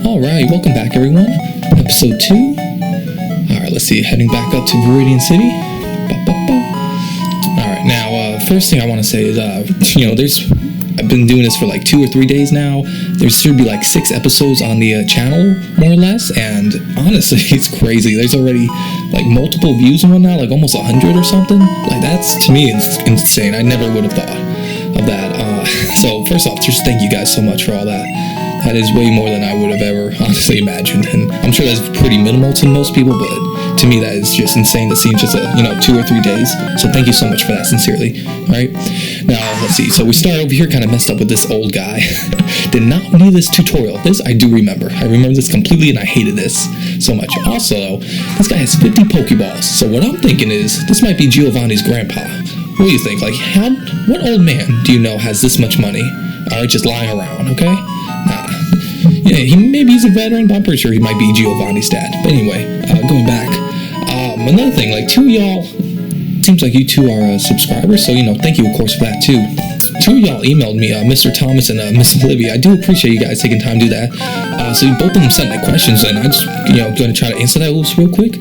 Alright, welcome back everyone. Episode 2. Alright, let's see, heading back up to Viridian City. Alright, now, first thing I want to say is, I've been doing this for like 2 or 3 days now. There should be like 6 episodes on the channel, more or less, and honestly, it's crazy. There's already like multiple views and whatnot, like almost 100 or something. Like, that's, to me, it's insane. I never would have thought of that. So, first off, just thank you guys so much for all that. That is way more than I would have ever honestly imagined, and I'm sure that's pretty minimal to most people, but to me that is just insane to see in just 2 or 3 days. So thank you so much for that, sincerely. Alright, now let's see. So we started over here kind of messed up with this old guy. Did not need this tutorial. This I do remember. I remember this completely, and I hated this so much. Also, though, this guy has 50 Pokeballs. So what I'm thinking is this might be Giovanni's grandpa. What do you think? Like, what old man do you know has this much money? Alright, just lying around, okay? Nah. Yeah, maybe he's a veteran, but I'm pretty sure he might be Giovanni's dad. But anyway, going back. Another thing, like, 2 of y'all, seems like you two are subscribers, so, thank you, of course, for that, too. 2 of y'all emailed me, Mr. Thomas and Miss Olivia. I do appreciate you guys taking time to do that. So both of them sent my questions, and I'm just, going to try to answer that real quick.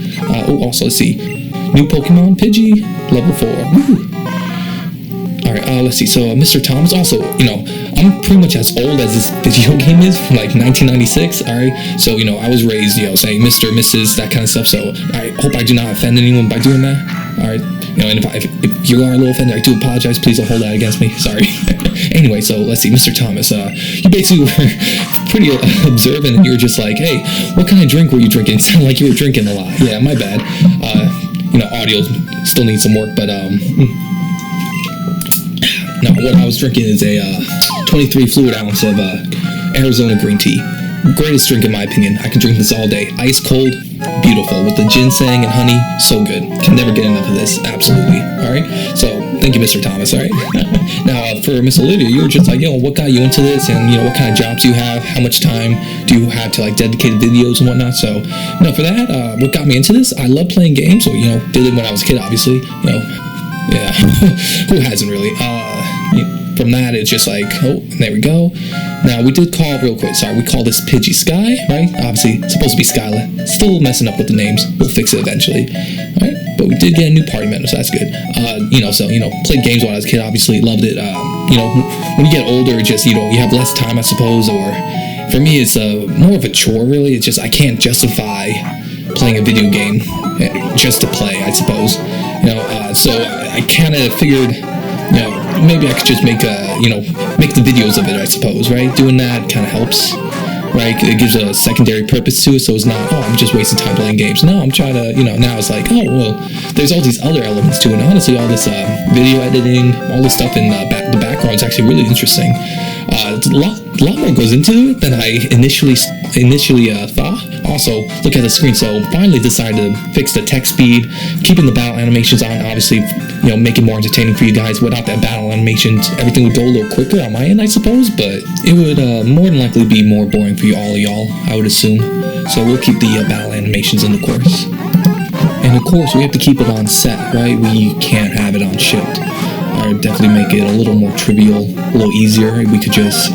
Also, let's see. New Pokemon, Pidgey, level 4. Woo! Alright, let's see. So, Mr. Thomas, also, I'm pretty much as old as this video game is, from like 1996, alright? So, I was raised, saying Mr., Mrs., that kind of stuff, so I hope I do not offend anyone by doing that, alright? And if you are a little offended, I do apologize. Please don't hold that against me. Sorry. Anyway, so let's see, Mr. Thomas, you basically were pretty observant, and you were just like, hey, what kind of drink were you drinking? It sounded like you were drinking a lot. Yeah, my bad. Audio still needs some work, but, no, what I was drinking is a 23 fluid ounce of Arizona green tea. Greatest drink in my opinion. I can drink this all day. Ice cold, beautiful. With the ginseng and honey, so good. Can never get enough of this. Absolutely. Alright? So, thank you, Mr. Thomas, alright? Now, for Miss Olivia, you were just like, what got you into this? And, what kind of jobs you have? How much time do you have to, like, dedicated videos and whatnot? So, for that, what got me into this? I love playing games. So, did it when I was a kid, obviously. Yeah. Who hasn't really? From that, it's just like, there we go. Now, we did call real quick. Sorry, we call this Pidgey Sky, right? Obviously, it's supposed to be Skyla. Still messing up with the names. We'll fix it eventually. All right, but we did get a new party member, so that's good. Played games when I was a kid. Obviously, loved it. When you get older, just you have less time, I suppose. Or for me, it's more of a chore. Really, it's just I can't justify playing a video game just to play, I suppose. So I kind of figured. Maybe I could just make the videos of it, I suppose, right? Doing that kind of helps, right? It gives a secondary purpose to it, so it's not, I'm just wasting time playing games. No, I'm trying to, now it's like, there's all these other elements to it. And honestly, all this video editing, all this stuff in the background is actually really interesting. It's a lot more goes into it than I initially thought. Also, look at the screen. So finally decided to fix the text speed, keeping the battle animations on, obviously, make it more entertaining for you guys. Without that battle animations, everything would go a little quicker on my end, I suppose, but it would more than likely be more boring for all of y'all, I would assume. So we'll keep the battle animations in the course. And of course, we have to keep it on set, right? We can't have it on shipped. I would definitely make it a little more trivial, a little easier. We could just,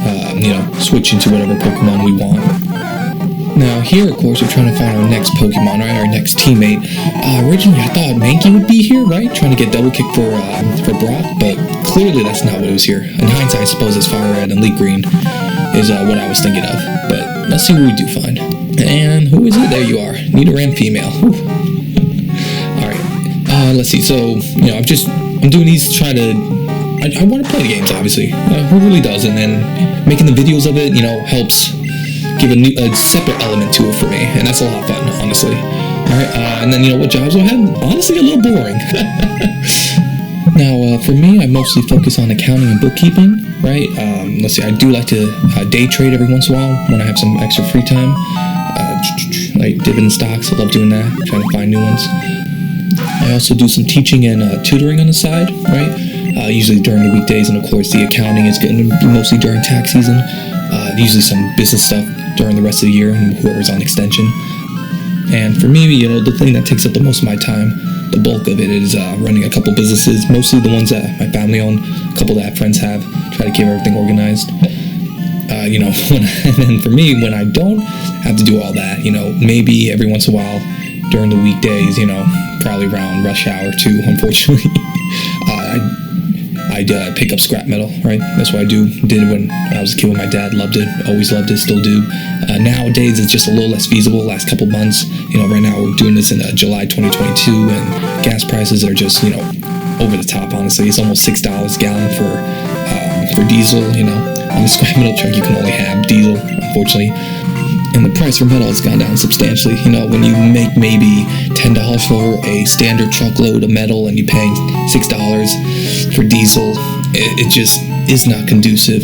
switch into whatever Pokemon we want. Now here, of course, we're trying to find our next Pokemon, right? Our next teammate. Originally, I thought Mankey would be here, right? Trying to get double kick for Brock, but clearly that's not what was here. In hindsight, I suppose it's Fire Red and Leaf Green is what I was thinking of. But let's see who we do find. And who is it? There you are. Nidoran female. Alright. Let's see. So, I'm doing these to try to... I want to play the games, obviously. Who really does? And then making the videos of it, helps give a separate element to it for me. And that's a lot of fun, honestly. Alright, and then, what jobs do I have? Honestly, a little boring. Now, for me, I mostly focus on accounting and bookkeeping, right? Let's see, I do like to day trade every once in a while when I have some extra free time. Like dividend stocks, I love doing that, trying to find new ones. I also do some teaching and tutoring on the side, right? Usually during the weekdays, and of course the accounting is getting mostly during tax season. Usually some business stuff during the rest of the year, and whoever's on extension. And for me, the thing that takes up the most of my time, the bulk of it, is running a couple businesses, mostly the ones that my family own, a couple that friends have, try to keep everything organized. You know, and then for me, when I don't have to do all that, you know, maybe every once in a while during the weekdays, you know, probably around rush hour too, unfortunately, I'd pick up scrap metal, right? That's what I did when I was a kid with my dad. Loved it, always loved it, still do. Nowadays, it's just a little less feasible. Last couple months, you know, right now we're doing this in July 2022, and gas prices are just, you know, over the top, honestly. It's almost $6 a gallon for diesel, you know. On the scrap metal truck, you can only have diesel, unfortunately. And the price for metal has gone down substantially. You know, when you make maybe $10 for a standard truckload of metal and you're paying $6 for diesel, it just is not conducive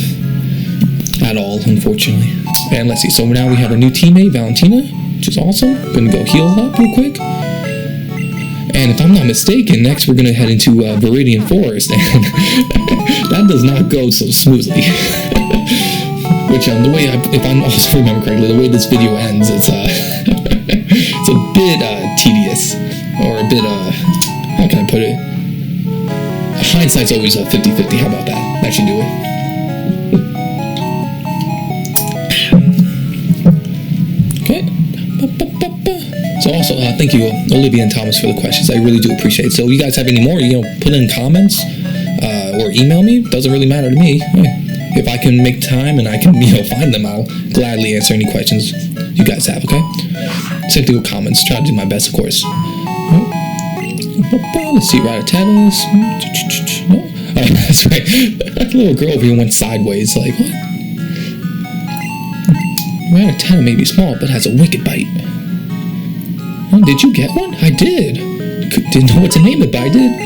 at all, unfortunately. And let's see, so now we have our new teammate, Valentina, which is awesome. Gonna go heal up real quick. And if I'm not mistaken, next we're gonna head into Viridian Forest, and that does not go so smoothly. Which, the way if I'm also remember correctly, the way this video ends, it's it's a bit tedious, or a bit how can I put it? Hindsight's always a 50-50. How about that? That should do it. Okay. So also, thank you, Olivia and Thomas, for the questions. I really do appreciate it. So you guys have any more, you know, put in comments or email me. Doesn't really matter to me. Yeah. If I can make time and I can, you know, find them, I'll gladly answer any questions you guys have, okay? Same thing with comments. Try to do my best, of course. Let's see, Rat-a-Tatas. No? Oh, that's right. That little girl over here went sideways, like, what? Rat-a-Tata may be small, but has a wicked bite. Oh, did you get one? I did. Didn't know what to name it, but I did.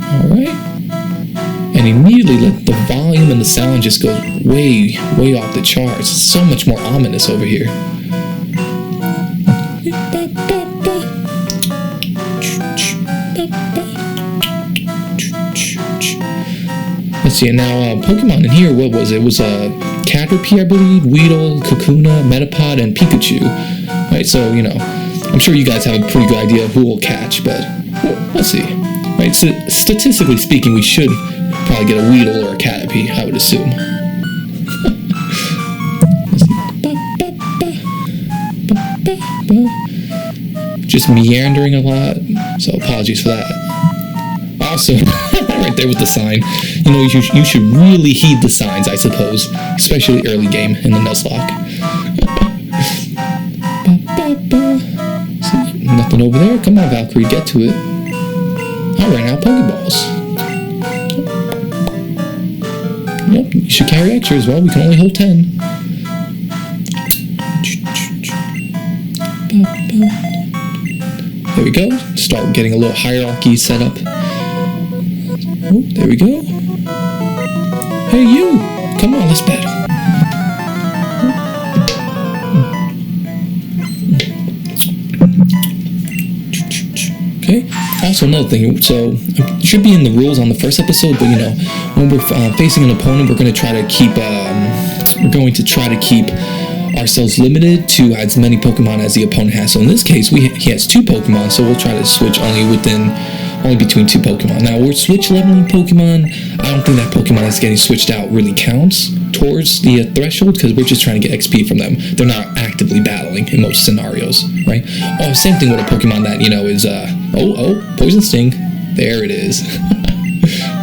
Alright. And immediately the volume and the sound just goes way off the charts. It's so much more ominous over here. Let's see, and now Pokemon in here, what was it? It was Caterpie, I believe, Weedle, Kakuna, Metapod, and Pikachu. Right, so, you know, I'm sure you guys have a pretty good idea of who will catch, but let's see. Right, so statistically speaking, we should probably get a Weedle or a Caterpie, I would assume. Just meandering a lot, so apologies for that. Also, right there with the sign, you know, you should really heed the signs, I suppose, especially early game in the Nuzlocke. Nothing over there. Come on, Valkyrie, get to it. I ran out of Pokeballs. Yep, you should carry extra as well. We can only hold 10. There we go. Start getting a little hierarchy set up. Oh, there we go. Hey, you! Come on, let's battle. Okay. Also, another thing. So, it should be in the rules on the first episode, but you know, when we're facing an opponent, we're going to try to keep. Ourselves limited to as many Pokemon as the opponent has. So in this case, he has 2 Pokemon, so we'll try to switch only between 2 Pokemon. Now, we're switch leveling Pokemon. I don't think that Pokemon that's getting switched out really counts towards the threshold, because we're just trying to get XP from them. They're not actively battling in most scenarios, right? Oh, same thing with a Pokemon that, you know, is, Poison Sting. There it is.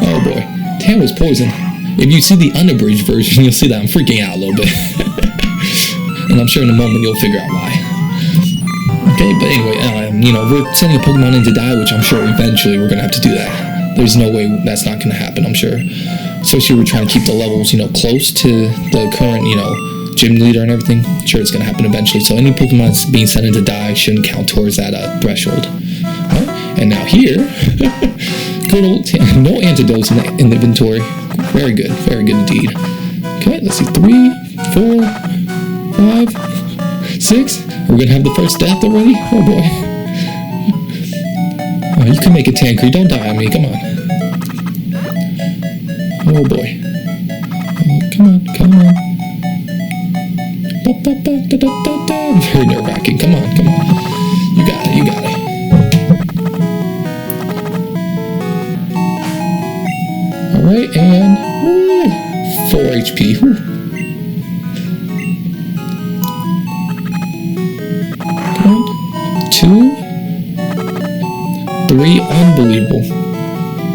Oh boy. Tam was poison. If you see the unabridged version, you'll see that I'm freaking out a little bit. And I'm sure in a moment you'll figure out why. Okay, but anyway, you know, we're sending a Pokemon in to die, which I'm sure eventually we're going to have to do that. There's no way that's not going to happen, I'm sure. Especially we're trying to keep the levels, you know, close to the current, you know, gym leader and everything. I'm sure it's going to happen eventually. So any Pokemon that's being sent in to die shouldn't count towards that threshold. Right? And now here, good old, no antidotes in the inventory. Very good indeed. Okay, let's see, 3, 4, 5, 6. We're gonna have the first death already? Oh boy. Oh, you can make it, Tancred. Don't die on me. Come on. Oh boy. Oh, come on. Very nerve-wracking. Come on. You got Alright, and 4 HP. Whew. Come on. 2, 3, unbelievable.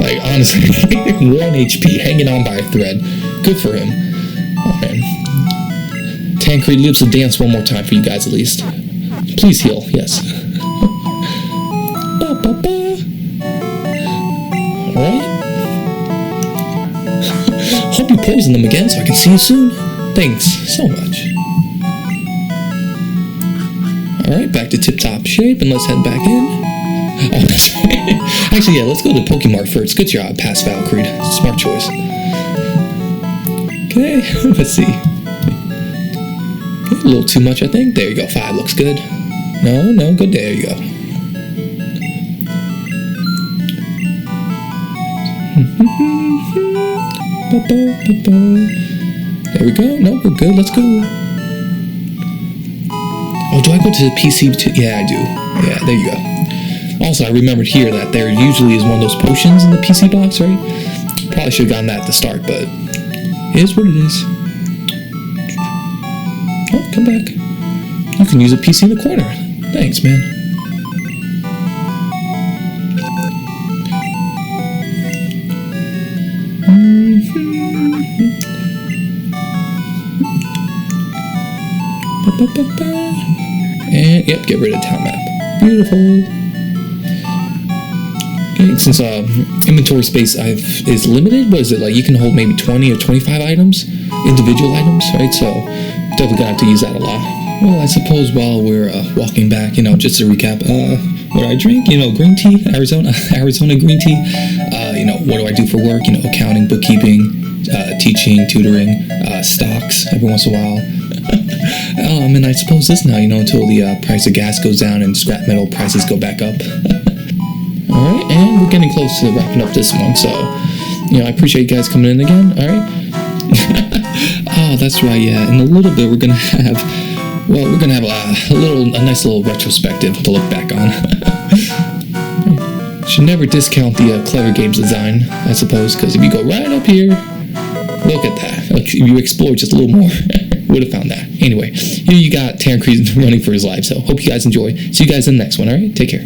Like, honestly, 1 HP, hanging on by a thread. Good for him. Oh, man. Tancred lives to dance one more time for you guys, at least. Please heal, yes. Alright. Hope you poison them again so I can see you soon. Thanks so much. Alright, back to tip-top shape, and let's head back in. Oh, actually, yeah, let's go to Pokemart first. Good job, pass Valkyrie. Smart choice. Okay, let's see. Okay, a little too much, I think. There you go, 5 looks good. No, good, there you go. There we go. No, we're good. Let's go. Oh, do I go to the PC too? Yeah, I do. Yeah, there you go. Also, I remembered here that there usually is one of those potions in the PC box, right? Probably should have gotten that at the start, but it is what it is. Oh, come back. You can use a PC in the corner. Thanks, man. And, yep, get rid of town map. Beautiful. Okay, since inventory space is limited, what is it, like you can hold maybe 20 or 25 items? Individual items, right? So, definitely gonna have to use that a lot. Well, I suppose while we're walking back, just to recap, what do I drink? Green tea, Arizona green tea. What do I do for work? Accounting, bookkeeping, teaching, tutoring, stocks every once in a while. And I suppose this now, until the price of gas goes down and scrap metal prices go back up. Alright, and we're getting close to wrapping up this one, so, I appreciate you guys coming in again, alright? Oh, that's right, yeah, in a little bit we're gonna have a nice little retrospective to look back on. Should never discount the Clever Games design, I suppose, because if you go right up here, look at that. Like, if you explore just a little more, would have found that. Anyway, here you got Tancred running for his life, so hope you guys enjoy. See you guys in the next one, alright? Take care.